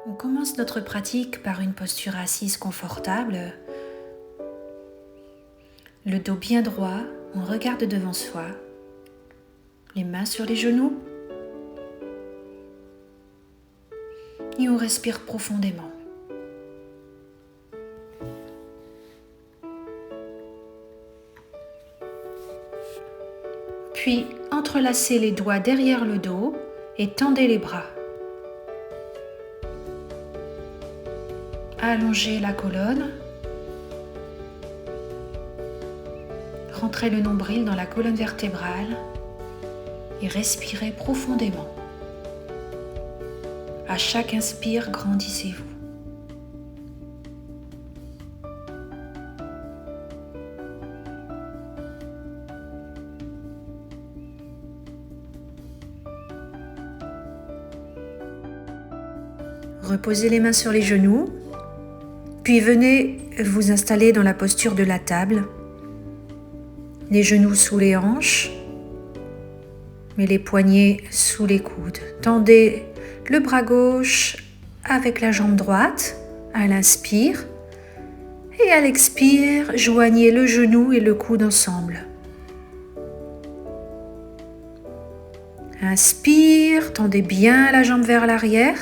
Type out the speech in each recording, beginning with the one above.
On commence notre pratique par une posture assise confortable, le dos bien droit, on regarde devant soi, les mains sur les genoux et on respire profondément. Puis entrelacez les doigts derrière le dos et tendez les bras. Allongez la colonne. Rentrez le nombril dans la colonne vertébrale et respirez profondément. À chaque inspire, grandissez-vous. Reposez les mains sur les genoux, puis venez vous installer dans la posture de la table. Les genoux sous les hanches, mais les poignets sous les coudes. Tendez le bras gauche avec la jambe droite à l'inspire et à l'expire, joignez le genou et le coude ensemble. Inspire, tendez bien la jambe vers l'arrière.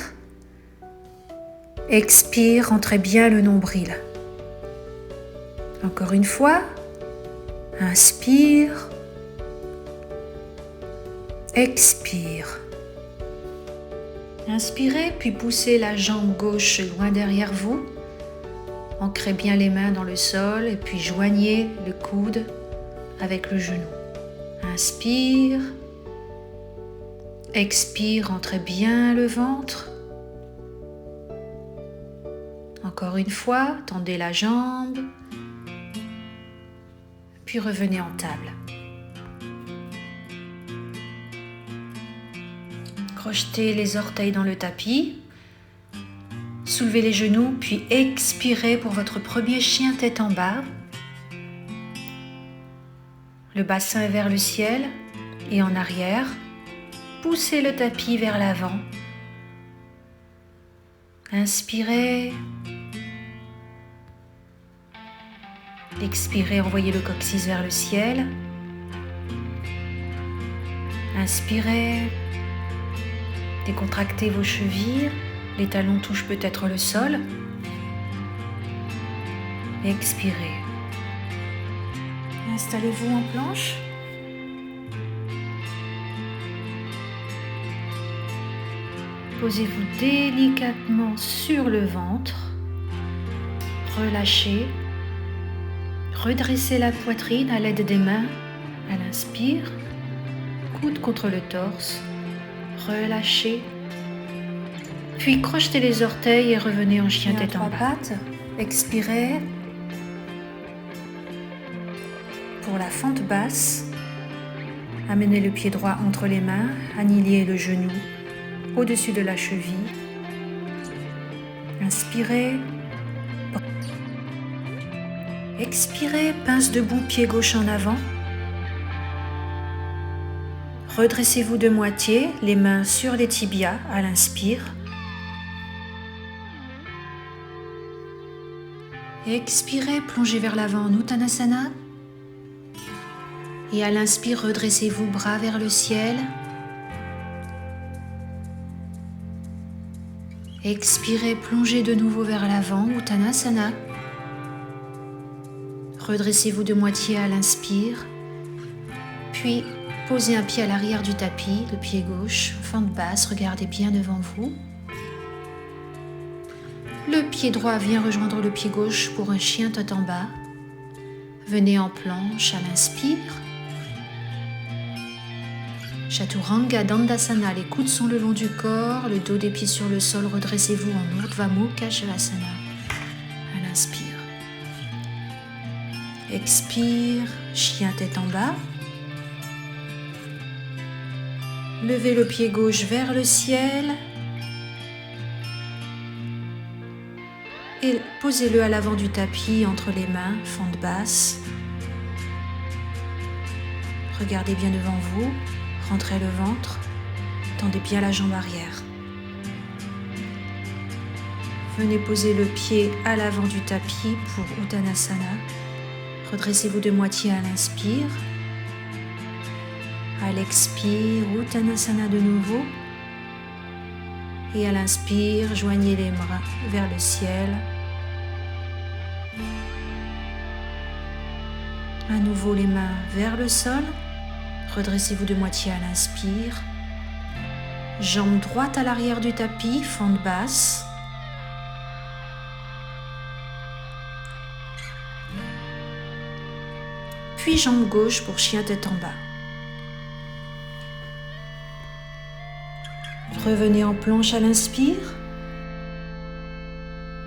Expire, rentrez bien le nombril. Encore une fois. Inspire, expire. Inspirez, puis poussez la jambe gauche loin derrière vous. Ancrez bien les mains dans le sol et puis joignez le coude avec le genou. Inspire, expire, rentrez bien le ventre. Encore une fois, tendez la jambe. Puis revenez en table. Crochetez les orteils dans le tapis. Soulevez les genoux, puis expirez pour votre premier chien tête en bas. Le bassin est vers le ciel et en arrière. Poussez le tapis vers l'avant. Inspirez. Expirez, envoyez le coccyx vers le ciel. Inspirez. Décontractez vos chevilles. Les talons touchent peut-être le sol. Expirez. Installez-vous en planche. Posez-vous délicatement sur le ventre. Relâchez. Redressez la poitrine à l'aide des mains à l'inspire, coude contre le torse, relâchez, puis crochetez les orteils et revenez en chien tête en bas. Expirez. Pour la fente basse, amenez le pied droit entre les mains, alignez le genou au-dessus de la cheville. Inspirez. Expirez, pince debout, pied gauche en avant. Redressez-vous de moitié, les mains sur les tibias à l'inspire. Expirez, plongez vers l'avant en Uttanasana. Et à l'inspire, redressez-vous, bras vers le ciel. Expirez, plongez de nouveau vers l'avant, Uttanasana. Redressez-vous de moitié à l'inspire, puis posez un pied à l'arrière du tapis, le pied gauche, fente basse, regardez bien devant vous. Le pied droit vient rejoindre le pied gauche pour un chien tête en bas. Venez en planche à l'inspire. Chaturanga Dandasana, les coudes sont le long du corps, le dos des pieds sur le sol, redressez-vous en Urdhva Mukha Svanasana à l'inspire. Expire, chien tête en bas. Levez le pied gauche vers le ciel et posez-le à l'avant du tapis entre les mains, fente basse. Regardez bien devant vous, rentrez le ventre, tendez bien la jambe arrière. Venez poser le pied à l'avant du tapis pour Uttanasana. Redressez-vous de moitié à l'inspire. À l'expire, Uttanasana de nouveau. Et à l'inspire, joignez les bras vers le ciel. À nouveau les mains vers le sol. Redressez-vous de moitié à l'inspire. Jambe droite à l'arrière du tapis, fente basse. Puis jambe gauche pour chien tête en bas. Revenez en planche à l'inspire.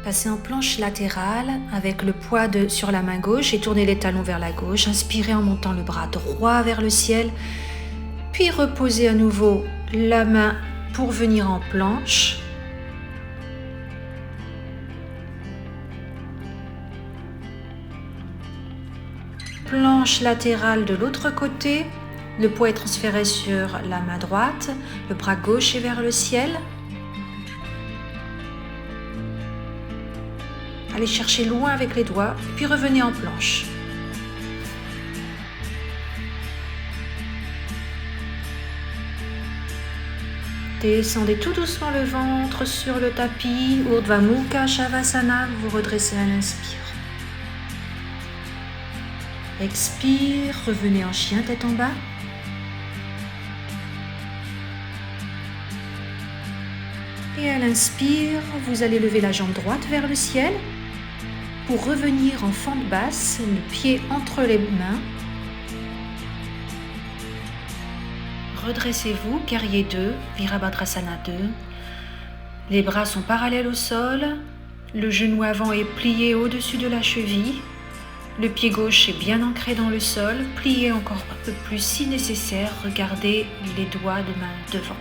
Passez en planche latérale avec le poids sur la main gauche et tournez les talons vers la gauche. Inspirez en montant le bras droit vers le ciel. Puis reposez à nouveau la main pour venir en planche. Planche latérale de l'autre côté. Le poids est transféré sur la main droite. Le bras gauche est vers le ciel. Allez chercher loin avec les doigts, puis revenez en planche. Descendez tout doucement le ventre sur le tapis. Urdhva Mukha Shavasana, vous redressez à l'inspire. Expire, revenez en chien tête en bas. Et à l'inspire, vous allez lever la jambe droite vers le ciel pour revenir en fente basse, le pied entre les mains. Redressez-vous, guerrier 2, Virabhadrasana 2. Les bras sont parallèles au sol, le genou avant est plié au-dessus de la cheville, le pied gauche est bien ancré dans le sol, pliez encore un peu plus si nécessaire, regardez les doigts de main devant.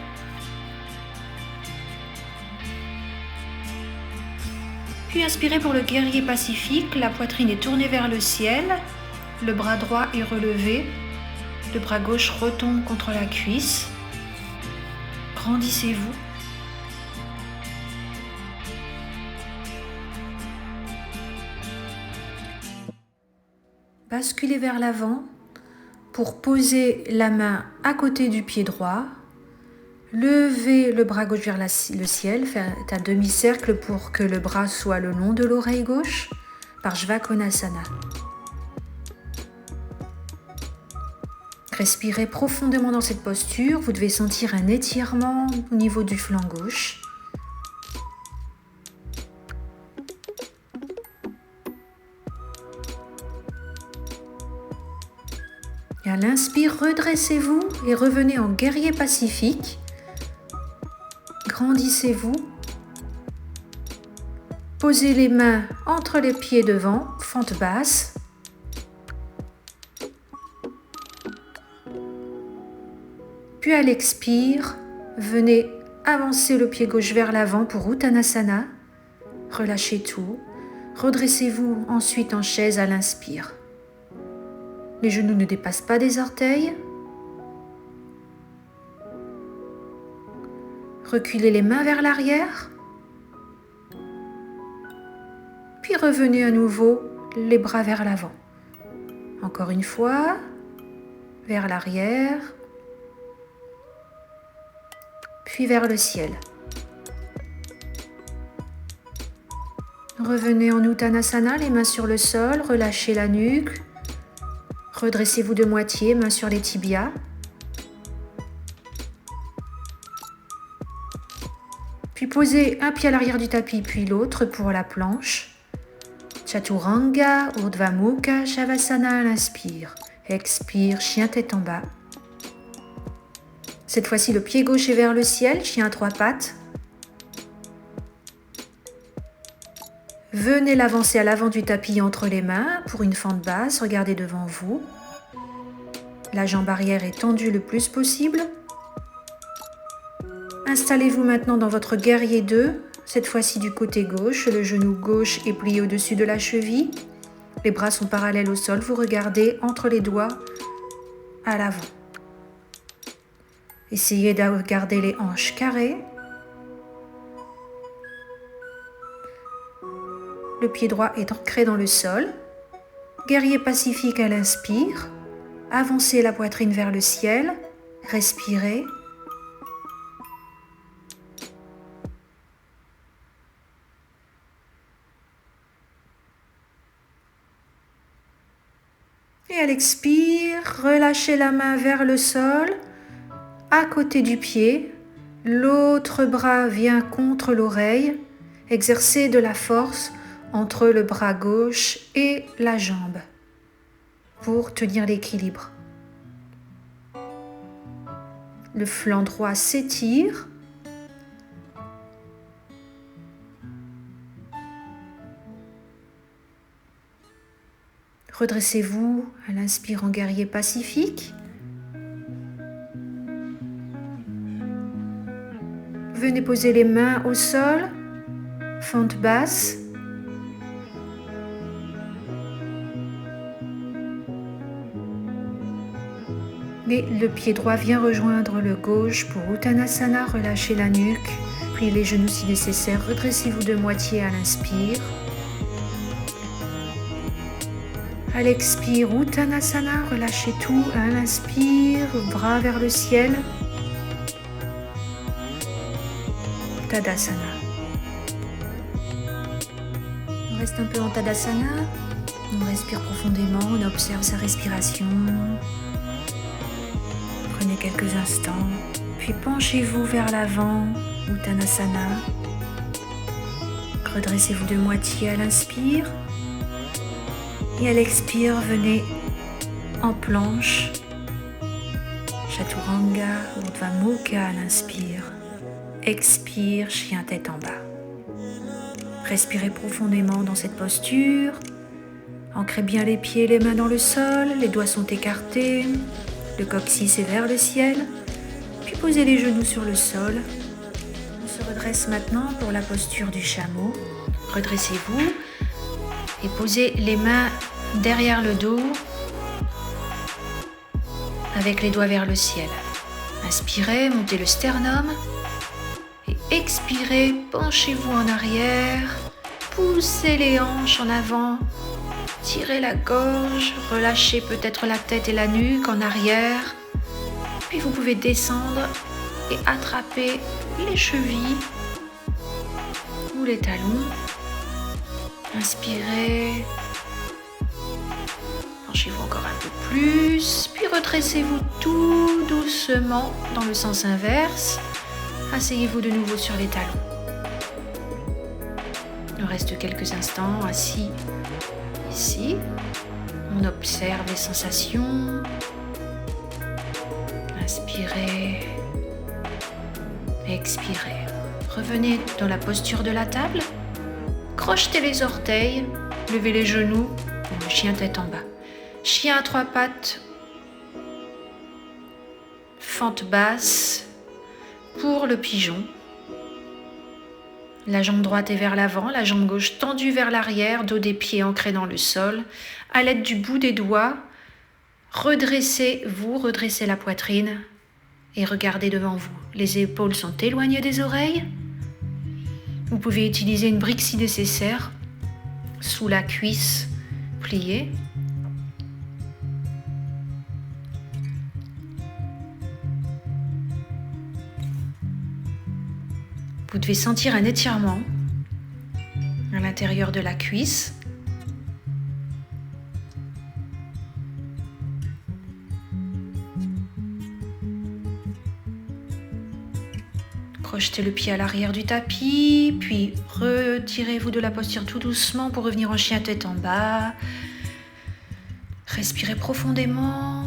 Puis inspirez pour le guerrier pacifique, la poitrine est tournée vers le ciel, le bras droit est relevé, le bras gauche retombe contre la cuisse. Grandissez-vous. Basculez vers l'avant pour poser la main à côté du pied droit. Levez le bras gauche vers le ciel, faites un demi-cercle pour que le bras soit le long de l'oreille gauche, Parshvakonasana. Respirez profondément dans cette posture, vous devez sentir un étirement au niveau du flanc gauche. Et à l'inspire, redressez-vous et revenez en guerrier pacifique. Grandissez-vous. Posez les mains entre les pieds devant, fente basse. Puis à l'expire, venez avancer le pied gauche vers l'avant pour Uttanasana. Relâchez tout. Redressez-vous ensuite en chaise à l'inspire. Les genoux ne dépassent pas des orteils. Reculez les mains vers l'arrière. Puis revenez à nouveau les bras vers l'avant. Encore une fois, vers l'arrière, puis vers le ciel. Revenez en Uttanasana, les mains sur le sol, relâchez la nuque. Redressez-vous de moitié, mains sur les tibias. Puis posez un pied à l'arrière du tapis, puis l'autre pour la planche. Chaturanga, Urdhva Mukha Shavasana à l'inspire. Expire, chien tête en bas. Cette fois-ci, le pied gauche est vers le ciel, chien à trois pattes. Venez l'avancer à l'avant du tapis entre les mains pour une fente basse, regardez devant vous. La jambe arrière est tendue le plus possible. Installez-vous maintenant dans votre guerrier 2, cette fois-ci du côté gauche, le genou gauche est plié au-dessus de la cheville. Les bras sont parallèles au sol, vous regardez entre les doigts à l'avant. Essayez de garder les hanches carrées. le pied droit est ancré dans le sol. Guerrier pacifique à l'inspire. Avancez la poitrine vers le ciel. Respirez. Et à l'expire, relâchez la main vers le sol, à côté du pied. L'autre bras vient contre l'oreille. Exercez de la force entre le bras gauche et la jambe pour tenir l'équilibre. Le flanc droit s'étire. Redressez-vous à l'inspire en guerrier pacifique. Venez poser les mains au sol, fente basse. Et le pied droit vient rejoindre le gauche pour Uttanasana, relâchez la nuque, pliez les genoux si nécessaire, redressez-vous de moitié à l'inspire. À l'expire, Uttanasana, relâchez tout à l'inspire, bras vers le ciel. Tadasana. On reste un peu en Tadasana, on respire profondément, on observe sa respiration. Prenez quelques instants, puis penchez-vous vers l'avant, Uttanasana. Redressez-vous de moitié à l'inspire. Et à l'expire, venez en planche, Chaturanga, Urdhva Mukha à l'inspire. Expire, chien tête en bas. Respirez profondément dans cette posture. Ancrez bien les pieds et les mains dans le sol, les doigts sont écartés, le coccyx est vers le ciel. Puis posez les genoux sur le sol. On se redresse maintenant pour la posture du chameau. Redressez-vous et posez les mains derrière le dos avec les doigts vers le ciel. Inspirez, montez le sternum. Et expirez, penchez-vous en arrière, poussez les hanches en avant, tirez la gorge, relâchez peut-être la tête et la nuque en arrière. Puis vous pouvez descendre et attraper les chevilles ou les talons. Inspirez, penchez-vous encore un peu plus, puis redressez-vous tout doucement dans le sens inverse. Asseyez-vous de nouveau sur les talons. Il reste quelques instants assis ici. On observe les sensations. Inspirez. Expirez. Revenez dans la posture de la table. Crochetez les orteils. Levez les genoux. Le chien tête en bas. Chien à trois pattes. Fente basse. Pour le pigeon, la jambe droite est vers l'avant, la jambe gauche tendue vers l'arrière, dos des pieds ancrés dans le sol. À l'aide du bout des doigts, redressez-vous, redressez la poitrine et regardez devant vous. Les épaules sont éloignées des oreilles. Vous pouvez utiliser une brique si nécessaire, sous la cuisse pliée. Vous devez sentir un étirement à l'intérieur de la cuisse. Crochetez le pied à l'arrière du tapis, puis retirez-vous de la posture tout doucement pour revenir en chien tête en bas. Respirez profondément.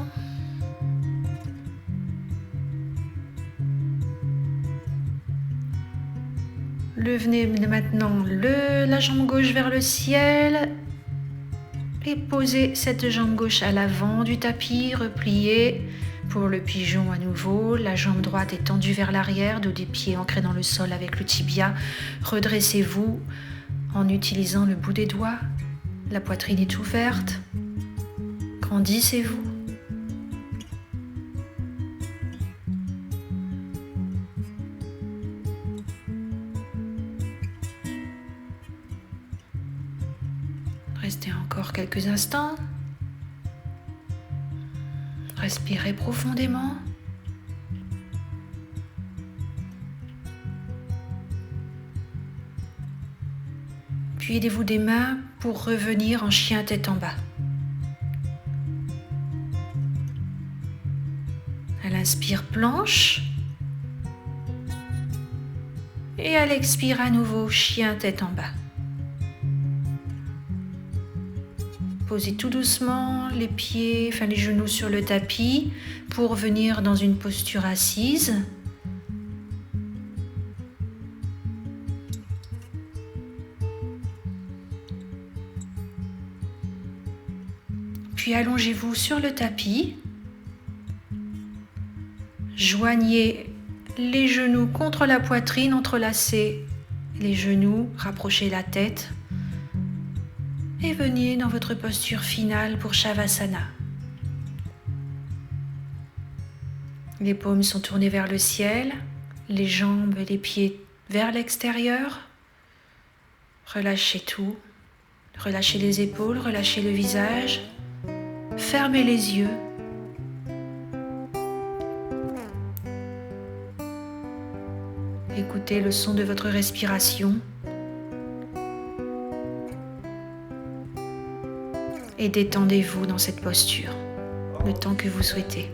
Levez maintenant la jambe gauche vers le ciel et posez cette jambe gauche à l'avant du tapis, repliez pour le pigeon à nouveau. La jambe droite est tendue vers l'arrière, dos des pieds ancrés dans le sol avec le tibia. Redressez-vous en utilisant le bout des doigts. La poitrine est ouverte. Grandissez-vous. Restez encore quelques instants. Respirez profondément. Puis aidez-vous des mains pour revenir en chien tête en bas. À l'inspire, planche. Et à l'expire, à nouveau, chien tête en bas. Posez tout doucement les pieds, les genoux sur le tapis pour venir dans une posture assise. Puis allongez-vous sur le tapis. Joignez les genoux contre la poitrine, entrelacez les genoux, rapprochez la tête. Et venez dans votre posture finale pour Shavasana. Les paumes sont tournées vers le ciel, les jambes et les pieds vers l'extérieur. Relâchez tout. Relâchez les épaules, relâchez le visage. Fermez les yeux. Écoutez le son de votre respiration. Et détendez-vous dans cette posture, le temps que vous souhaitez.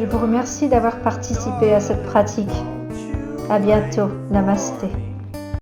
Je vous remercie d'avoir participé à cette pratique. À bientôt. Namasté.